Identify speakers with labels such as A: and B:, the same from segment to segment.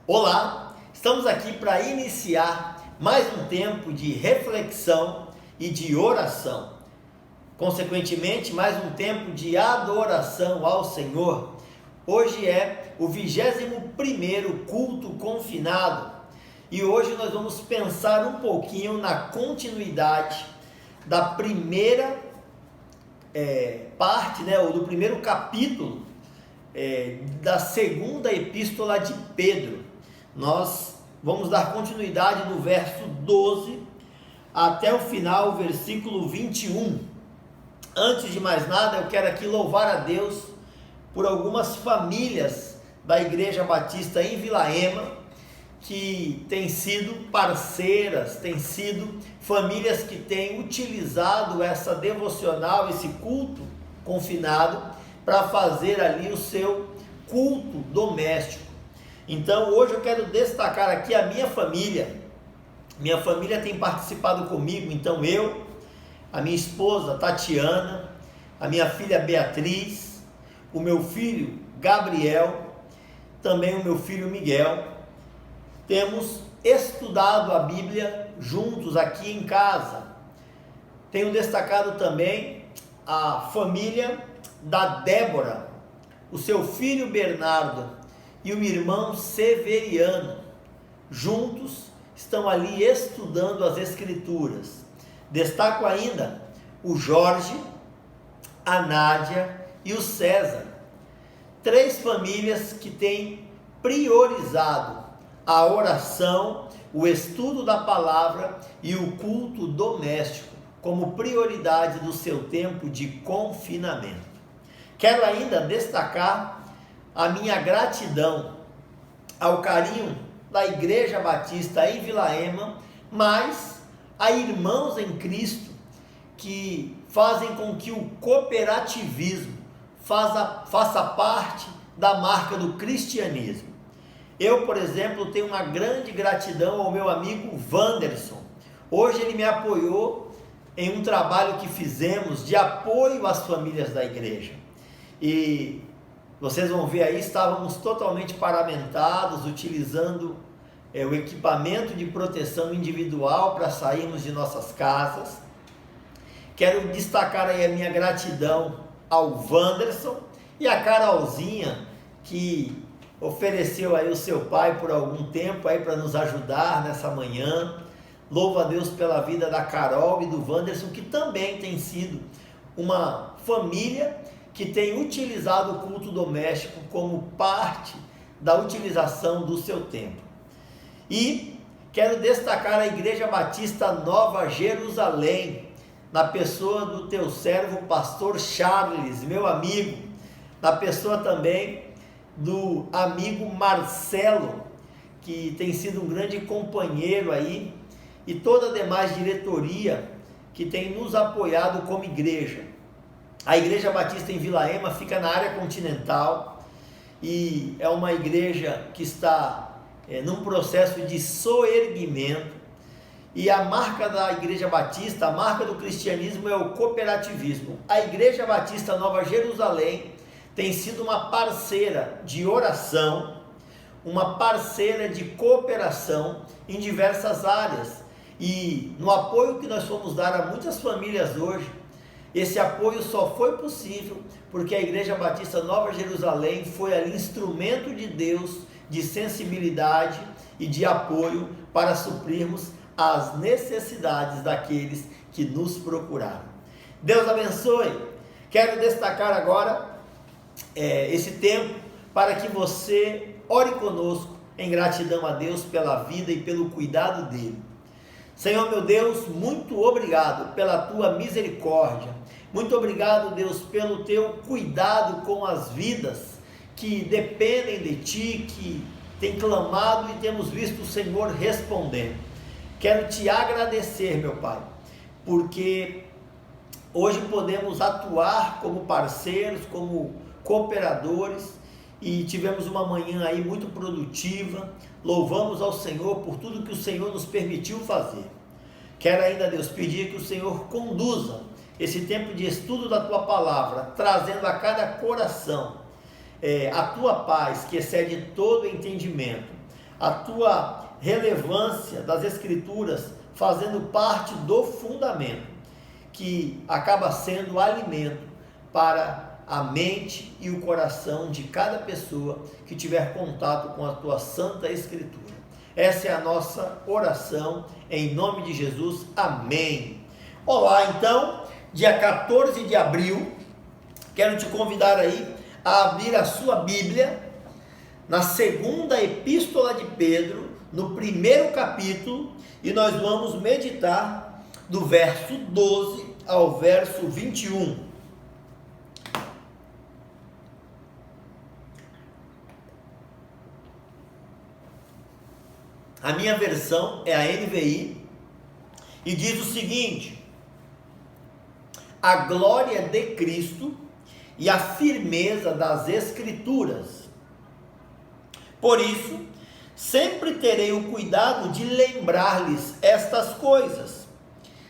A: Olá, estamos aqui para iniciar mais um tempo de reflexão e de oração. Consequentemente, mais um tempo de adoração ao Senhor. Hoje é o 21º culto confinado e hoje nós vamos pensar um pouquinho na continuidade da primeira parte, ou do primeiro capítulo da segunda epístola de Pedro. Nós vamos dar continuidade do verso 12 até o final, o versículo 21. Antes de mais nada, eu quero aqui louvar a Deus por algumas famílias da Igreja Batista em Vila Ema, que têm sido parceiras, têm sido famílias que têm utilizado essa devocional, esse culto confinado, para fazer ali o seu culto doméstico. Então hoje eu quero destacar aqui a minha família. Minha família tem participado comigo, então eu, a minha esposa Tatiana, a minha filha Beatriz, o meu filho Gabriel, também o meu filho Miguel, temos estudado a Bíblia juntos aqui em casa. Tenho destacado também a família da Débora, o seu filho Bernardo e o irmão Severiano. Juntos estão ali estudando as Escrituras. Destaco ainda o Jorge, a Nádia e o César. 3 famílias que têm priorizado a oração, o estudo da palavra e o culto doméstico como prioridade do seu tempo de confinamento. Quero ainda destacar a minha gratidão ao carinho da Igreja Batista em Vila Ema, mas a irmãos em Cristo que fazem com que o cooperativismo faça parte da marca do cristianismo. Eu, por exemplo, tenho uma grande gratidão ao meu amigo Wanderson. Hoje ele me apoiou em um trabalho que fizemos de apoio às famílias da igreja. E vocês vão ver aí, estávamos totalmente paramentados, utilizando o equipamento de proteção individual para sairmos de nossas casas. Quero destacar aí a minha gratidão ao Wanderson e a Carolzinha, que ofereceu aí o seu pai por algum tempo aí para nos ajudar nessa manhã. Louvo a Deus pela vida da Carol e do Wanderson, que também tem sido uma família que tem utilizado o culto doméstico como parte da utilização do seu tempo. E quero destacar a Igreja Batista Nova Jerusalém, na pessoa do teu servo pastor Charles, meu amigo, na pessoa também do amigo Marcelo, que tem sido um grande companheiro aí, e toda a demais diretoria que tem nos apoiado como igreja. A Igreja Batista em Vila Ema fica na área continental e é uma igreja que está num processo de soerguimento, e a marca da Igreja Batista, a marca do cristianismo é o cooperativismo. A Igreja Batista Nova Jerusalém tem sido uma parceira de oração, uma parceira de cooperação em diversas áreas, e no apoio que nós fomos dar a muitas famílias hoje, esse apoio só foi possível porque a Igreja Batista Nova Jerusalém foi ali instrumento de Deus, de sensibilidade e de apoio para suprirmos as necessidades daqueles que nos procuraram. Deus abençoe. Quero destacar agora esse tempo para que você ore conosco em gratidão a Deus pela vida e pelo cuidado dele. Senhor meu Deus, muito obrigado pela tua misericórdia, muito obrigado, Deus, pelo teu cuidado com as vidas que dependem de ti, que tem clamado e temos visto o Senhor respondendo. Quero te agradecer, meu Pai, porque hoje podemos atuar como parceiros, como cooperadores, e tivemos uma manhã aí muito produtiva. Louvamos ao Senhor por tudo que o Senhor nos permitiu fazer. Quero ainda, Deus, pedir que o Senhor conduza esse tempo de estudo da tua palavra, trazendo a cada coração a tua paz, que excede todo entendimento, a tua relevância das Escrituras fazendo parte do fundamento, que acaba sendo alimento para a mente e o coração de cada pessoa que tiver contato com a tua Santa Escritura. Essa é a nossa oração, em nome de Jesus, amém. Olá, então, dia 14 de abril, quero te convidar aí a abrir a sua Bíblia na segunda epístola de Pedro, no primeiro capítulo, e nós vamos meditar do verso 12 ao verso 21. A minha versão é a NVI e diz o seguinte: a glória de Cristo e a firmeza das Escrituras. Por isso, sempre terei o cuidado de lembrar-lhes estas coisas,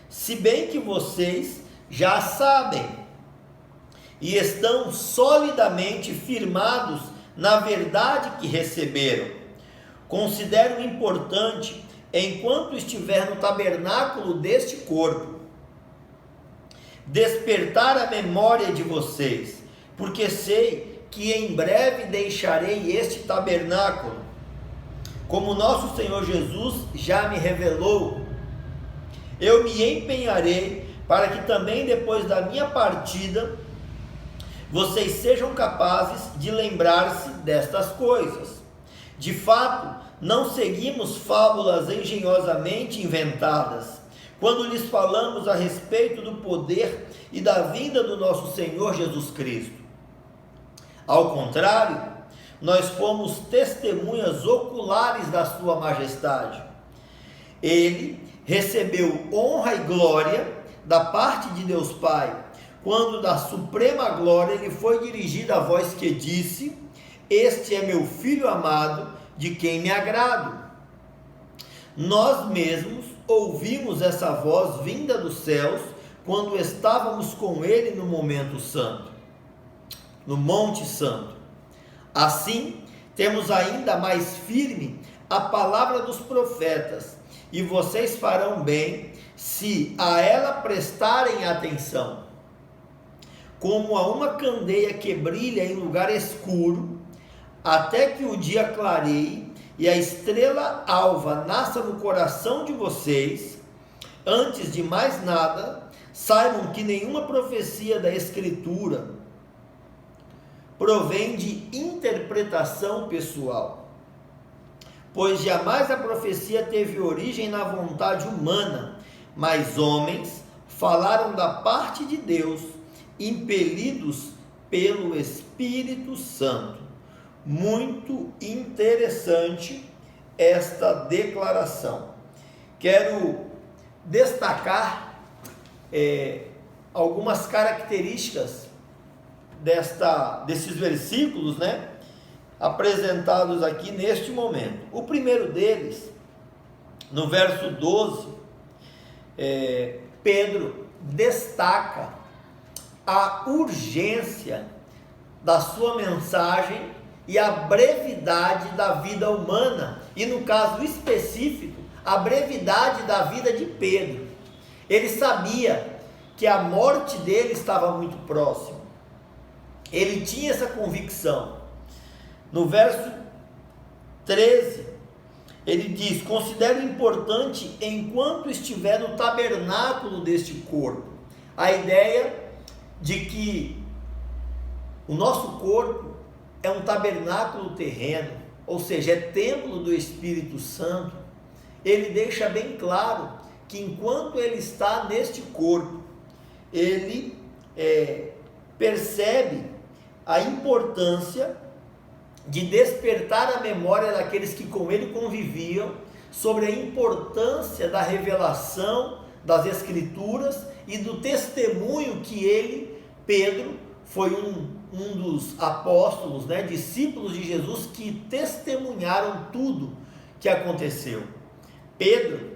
A: se bem que vocês já sabem e estão solidamente firmados na verdade que receberam. Considero importante, enquanto estiver no tabernáculo deste corpo, despertar a memória de vocês, porque sei que em breve deixarei este tabernáculo, como nosso Senhor Jesus já me revelou. Eu me empenharei para que também depois da minha partida, vocês sejam capazes de lembrar-se destas coisas. De fato, não seguimos fábulas engenhosamente inventadas, quando lhes falamos a respeito do poder e da vinda do nosso Senhor Jesus Cristo. Ao contrário, nós fomos testemunhas oculares da sua majestade. Ele recebeu honra e glória da parte de Deus Pai, quando da suprema glória lhe foi dirigida a voz que disse: este é meu Filho amado, de quem me agrado. Nós mesmos ouvimos essa voz vinda dos céus, quando estávamos com ele no momento santo, no Monte Santo. Assim, temos ainda mais firme a palavra dos profetas, e vocês farão bem se a ela prestarem atenção. Como a uma candeia que brilha em lugar escuro, até que o dia clareie e a estrela alva nasça no coração de vocês. Antes de mais nada, saibam que nenhuma profecia da Escritura provém de interpretação pessoal, pois jamais a profecia teve origem na vontade humana, mas homens falaram da parte de Deus, impelidos pelo Espírito Santo. Muito interessante esta declaração. Quero destacar algumas características desses versículos, apresentados aqui neste momento. O primeiro deles, no verso 12, Pedro destaca a urgência da sua mensagem e a brevidade da vida humana, e no caso específico, a brevidade da vida de Pedro. Ele sabia que a morte dele estava muito próxima, ele tinha essa convicção. No verso 13, ele diz: considero importante enquanto estiver no tabernáculo deste corpo. A ideia de que o nosso corpo é um tabernáculo terreno, ou seja, é templo do Espírito Santo. Ele deixa bem claro que enquanto ele está neste corpo, ele percebe a importância de despertar a memória daqueles que com ele conviviam sobre a importância da revelação das Escrituras e do testemunho que ele, Pedro, foi um dos apóstolos, discípulos de Jesus, que testemunharam tudo que aconteceu. Pedro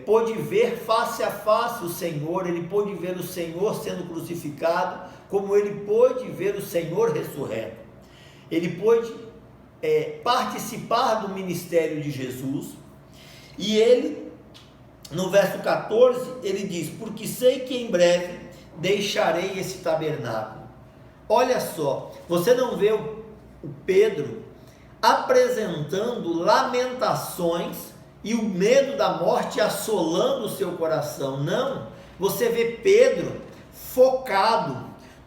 A: pôde ver face a face o Senhor, ele pôde ver o Senhor sendo crucificado, como ele pôde ver o Senhor ressurreto. Ele pôde participar do ministério de Jesus. E ele, no verso 14, ele diz: porque sei que em breve deixarei esse tabernáculo. Olha só, você não vê o Pedro apresentando lamentações e o medo da morte assolando o seu coração. Não, você vê Pedro focado,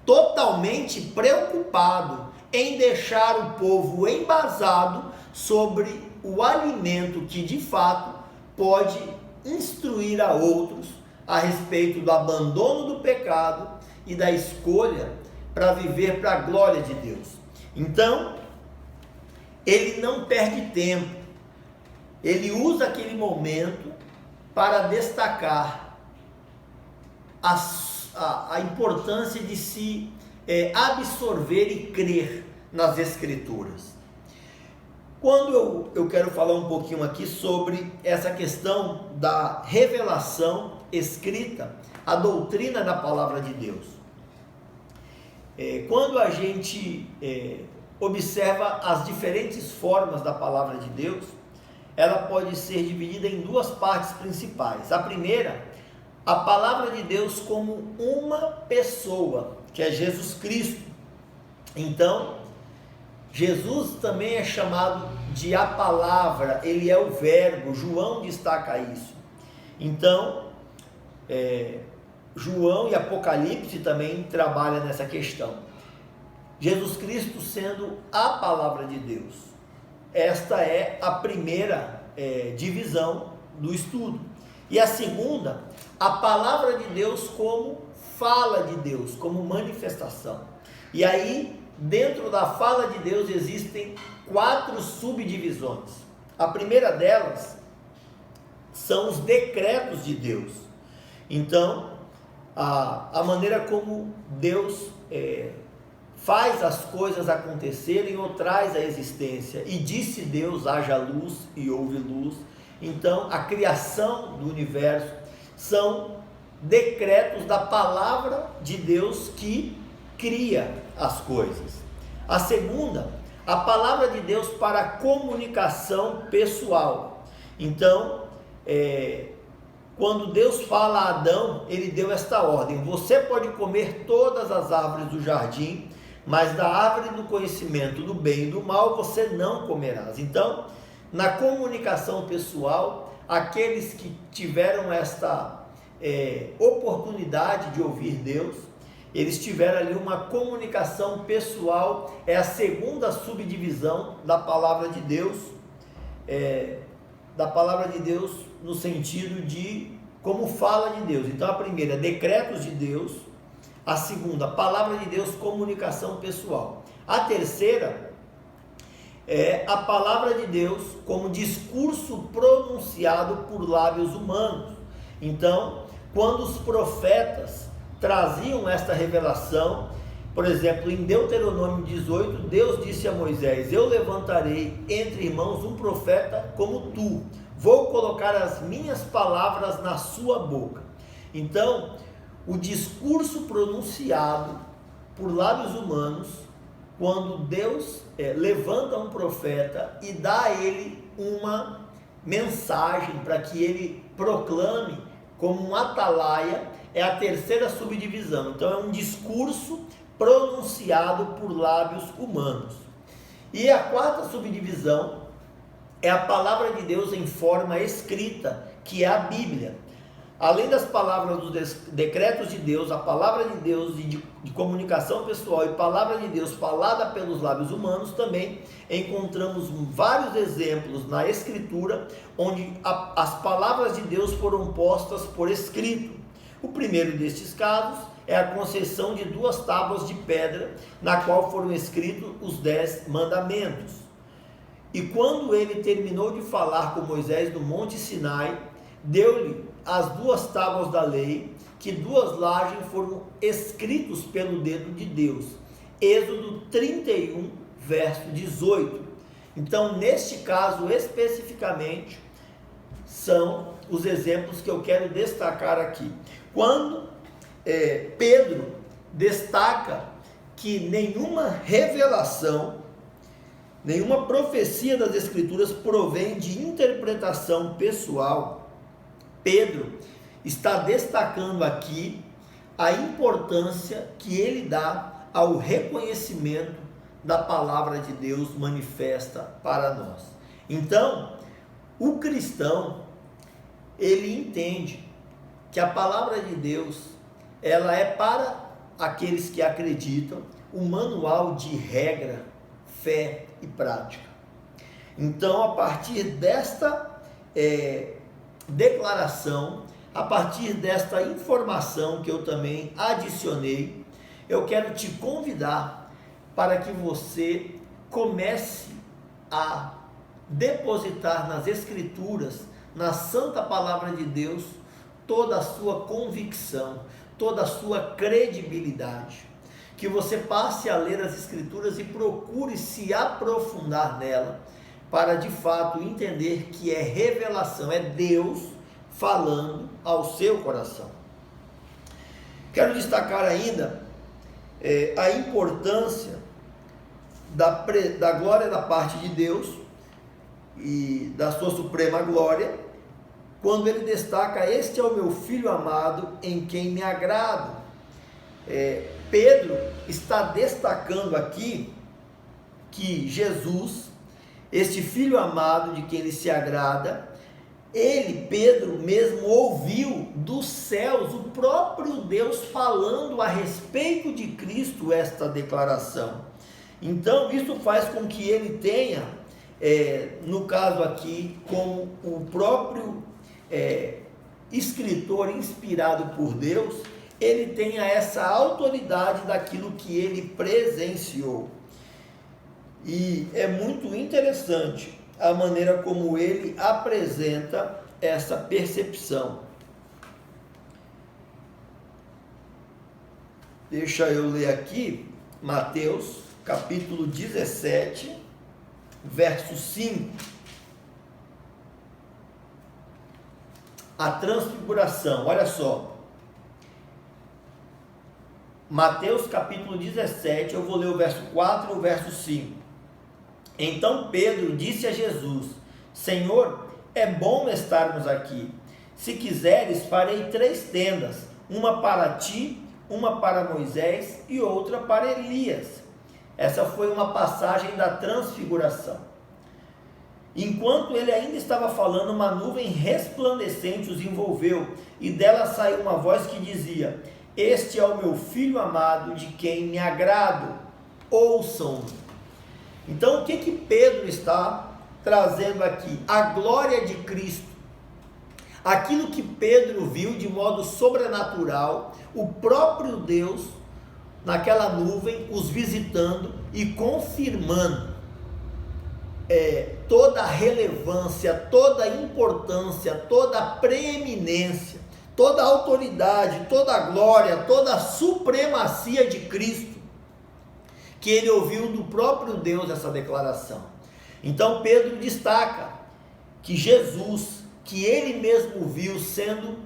A: totalmente preocupado em deixar o povo embasado sobre o alimento que de fato pode instruir a outros a respeito do abandono do pecado e da escolha para viver para a glória de Deus. Então, ele não perde tempo, ele usa aquele momento para destacar a importância de se absorver e crer nas Escrituras. Quando eu quero falar um pouquinho aqui sobre essa questão da revelação escrita, a doutrina da palavra de Deus. Quando a gente observa as diferentes formas da palavra de Deus, ela pode ser dividida em duas partes principais. A primeira, a palavra de Deus como uma pessoa, que é Jesus Cristo. Então, Jesus também é chamado de a palavra, ele é o verbo. João destaca isso. Então, João e Apocalipse também trabalham nessa questão. Jesus Cristo sendo a palavra de Deus. Esta é a primeira divisão do estudo. E a segunda, a palavra de Deus como fala de Deus, como manifestação. E aí, dentro da fala de Deus existem 4 subdivisões. A primeira delas são os decretos de Deus. Então, a maneira como Deus faz as coisas acontecerem ou traz a existência. E disse Deus: haja luz, e houve luz. Então, a criação do universo são decretos da palavra de Deus que cria as coisas. A segunda, a palavra de Deus para a comunicação pessoal. Então, quando Deus fala a Adão, ele deu esta ordem: você pode comer todas as árvores do jardim, mas da árvore do conhecimento do bem e do mal você não comerás. Então, na comunicação pessoal, aqueles que tiveram esta oportunidade de ouvir Deus, eles tiveram ali uma comunicação pessoal. É a segunda subdivisão da palavra de Deus, no sentido de como fala de Deus. Então, a primeira, decretos de Deus. A segunda, palavra de Deus, comunicação pessoal. A terceira é a palavra de Deus como discurso pronunciado por lábios humanos. Então, quando os profetas traziam esta revelação, por exemplo, em Deuteronômio 18, Deus disse a Moisés: eu levantarei entre irmãos um profeta como tu, vou colocar as minhas palavras na sua boca. Então, o discurso pronunciado por lábios humanos, quando Deus levanta um profeta e dá a ele uma mensagem para que ele proclame como um atalaia, é a terceira subdivisão. Então, é um discurso pronunciado por lábios humanos. E a quarta subdivisão é a palavra de Deus em forma escrita, que é a Bíblia. Além das palavras dos decretos de Deus, a palavra de Deus de comunicação pessoal e palavra de Deus falada pelos lábios humanos, também encontramos vários exemplos na Escritura onde as palavras de Deus foram postas por escrito. O primeiro destes casos é a concessão de 2 tábuas de pedra, na qual foram escritos os 10 mandamentos. E quando ele terminou de falar com Moisés no Monte Sinai, deu-lhe as 2 tábuas da lei, que 2 lajes foram escritos pelo dedo de Deus. Êxodo 31, verso 18. Então, neste caso especificamente, são os exemplos que eu quero destacar aqui. Quando Pedro destaca que nenhuma revelação Nenhuma profecia das Escrituras provém de interpretação pessoal. Pedro está destacando aqui a importância que ele dá ao reconhecimento da palavra de Deus manifesta para nós. Então, o cristão, ele entende que a palavra de Deus, ela é para aqueles que acreditam, um manual de regra, fé e prática. Então, a partir desta declaração, a partir desta informação que eu também adicionei, eu quero te convidar para que você comece a depositar nas Escrituras, na santa palavra de Deus, toda a sua convicção, toda a sua credibilidade. Que você passe a ler as Escrituras e procure se aprofundar nela, para de fato entender que é revelação, é Deus falando ao seu coração. Quero destacar ainda a importância da glória da parte de Deus e da sua suprema glória, quando ele destaca: este é o meu filho amado, em quem me agrado. Pedro está destacando aqui que Jesus, este filho amado de quem ele se agrada, Pedro mesmo ouviu dos céus o próprio Deus falando a respeito de Cristo esta declaração. Então isso faz com que ele tenha, no caso aqui, como o próprio escritor inspirado por Deus, ele tenha essa autoridade daquilo que ele presenciou. E é muito interessante a maneira como ele apresenta essa percepção. Deixa eu ler aqui, Mateus, capítulo 17, verso 5. A transfiguração, olha só. Mateus capítulo 17, eu vou ler o verso 4 e o verso 5. Então Pedro disse a Jesus: Senhor, é bom estarmos aqui. Se quiseres, farei 3 tendas, uma para ti, uma para Moisés e outra para Elias. Essa foi uma passagem da transfiguração. Enquanto ele ainda estava falando, uma nuvem resplandecente os envolveu, e dela saiu uma voz que dizia: este é o meu filho amado, de quem me agrado, ouçam-no. Então o que Pedro está trazendo aqui? A glória de Cristo. Aquilo que Pedro viu de modo sobrenatural, o próprio Deus naquela nuvem os visitando e confirmando toda a relevância, toda a importância, toda a preeminência, toda a autoridade, toda a glória, toda a supremacia de Cristo, que ele ouviu do próprio Deus essa declaração. Então Pedro destaca que Jesus, que ele mesmo viu sendo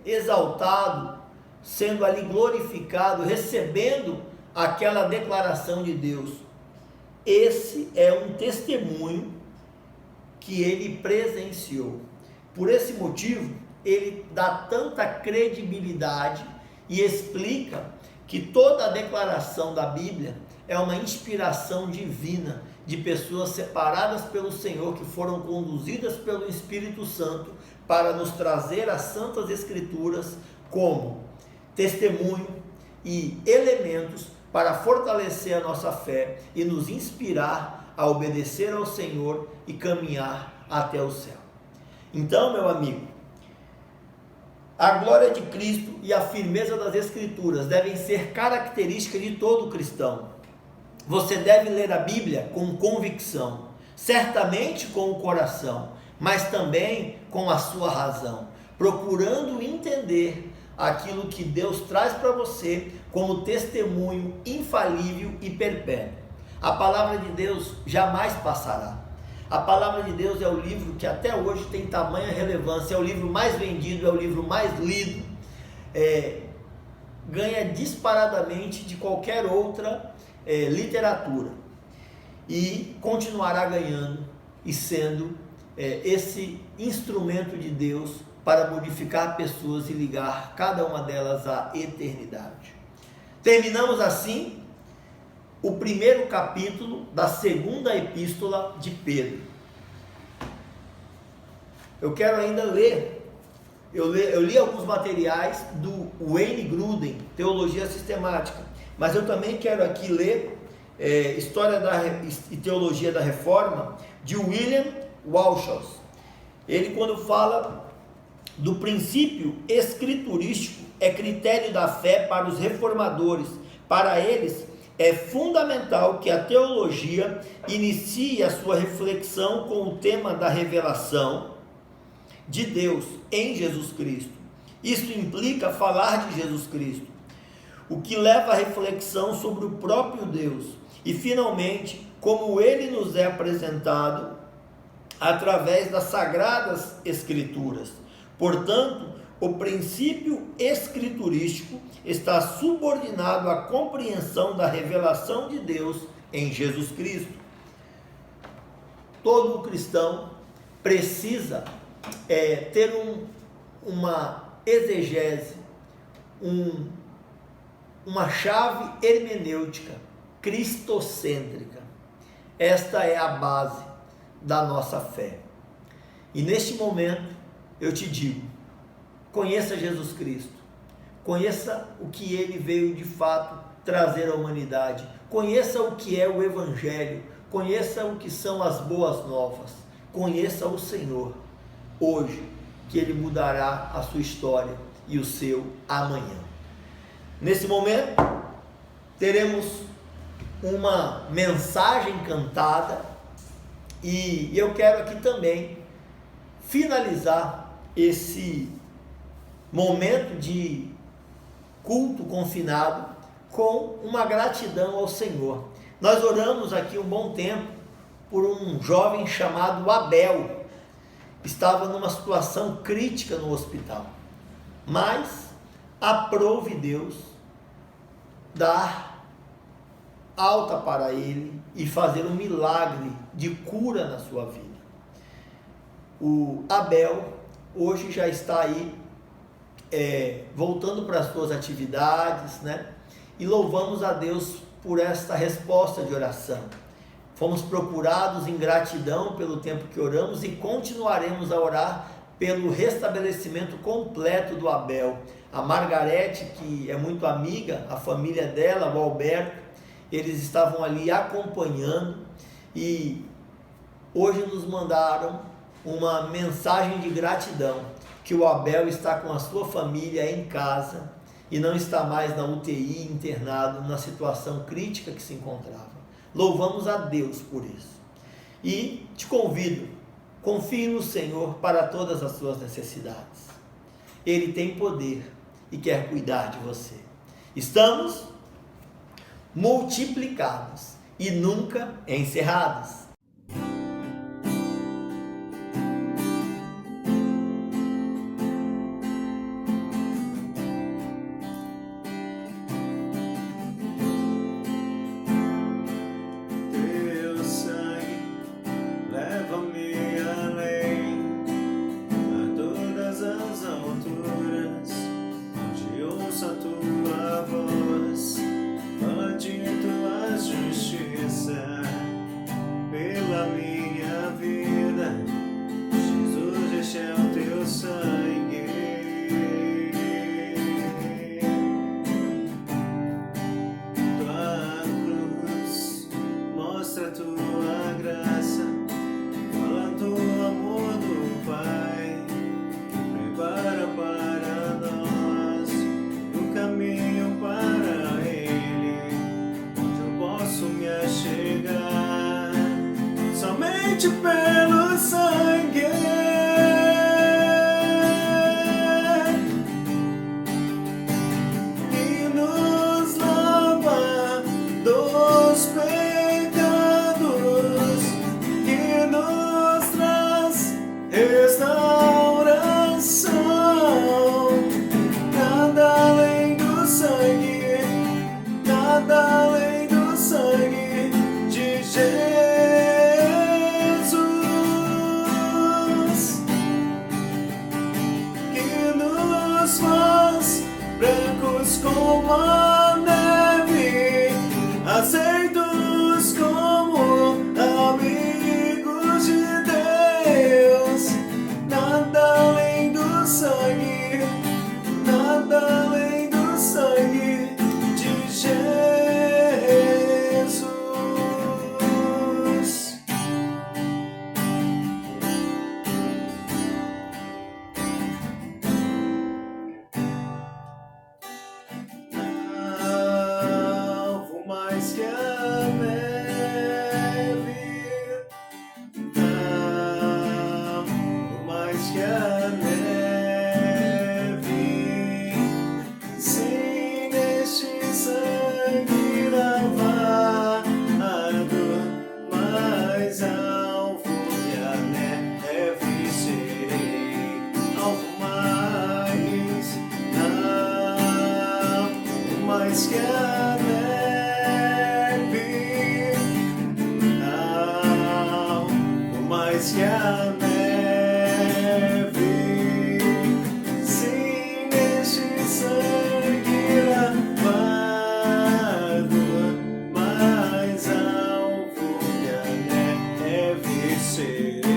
A: exaltado, sendo ali glorificado, recebendo aquela declaração de Deus, esse é um testemunho que ele presenciou. Por esse motivo, ele dá tanta credibilidade e explica que toda a declaração da Bíblia é uma inspiração divina de pessoas separadas pelo Senhor, que foram conduzidas pelo Espírito Santo para nos trazer as Santas Escrituras como testemunho e elementos para fortalecer a nossa fé e nos inspirar a obedecer ao Senhor e caminhar até o céu. Então, meu amigo, a glória de Cristo e a firmeza das Escrituras devem ser características de todo cristão. Você deve ler a Bíblia com convicção, certamente com o coração, mas também com a sua razão, procurando entender aquilo que Deus traz para você como testemunho infalível e perpétuo. A palavra de Deus jamais passará. A palavra de Deus é o livro que até hoje tem tamanha relevância, é o livro mais vendido, é o livro mais lido, ganha disparadamente de qualquer outra literatura. e continuará ganhando e sendo esse instrumento de Deus para modificar pessoas e ligar cada uma delas à eternidade. Terminamos assim o primeiro capítulo da segunda epístola de Pedro. Eu quero ainda ler, eu li alguns materiais do Wayne Grudem, Teologia Sistemática, mas eu também quero aqui ler História e Teologia da Reforma, de William Walshaus. Ele, quando fala do princípio escriturístico, é critério da fé para os reformadores. Para eles, é fundamental que a teologia inicie a sua reflexão com o tema da revelação de Deus em Jesus Cristo. Isso implica falar de Jesus Cristo, o que leva à reflexão sobre o próprio Deus e, finalmente, como ele nos é apresentado através das Sagradas Escrituras. Portanto, o princípio escriturístico está subordinado à compreensão da revelação de Deus em Jesus Cristo. Todo cristão precisa ter uma exegese, uma chave hermenêutica cristocêntrica. Esta é a base da nossa fé. E neste momento eu te digo: conheça Jesus Cristo, conheça o que ele veio de fato trazer à humanidade, conheça o que é o Evangelho, conheça o que são as boas novas, conheça o Senhor hoje, que ele mudará a sua história e o seu amanhã. Nesse momento teremos uma mensagem cantada e eu quero aqui também finalizar esse momento de culto confinado com uma gratidão ao Senhor. Nós oramos aqui um bom tempo por um jovem chamado Abel. Estava numa situação crítica no hospital, mas aprove Deus dar alta para ele e fazer um milagre de cura na sua vida. O Abel hoje já está aí voltando para as suas atividades, né? E louvamos a Deus por esta resposta de oração. Fomos procurados em gratidão pelo tempo que oramos e continuaremos a orar pelo restabelecimento completo do Abel. A Margarete, que é muito amiga, a família dela, o Alberto, eles estavam ali acompanhando e hoje nos mandaram uma mensagem de gratidão, que o Abel está com a sua família em casa e não está mais na UTI internado na situação crítica que se encontrava. Louvamos a Deus por isso. E te convido, confie no Senhor para todas as suas necessidades. Ele tem poder e quer cuidar de você. Estamos multiplicados e nunca encerrados.
B: Justiça você.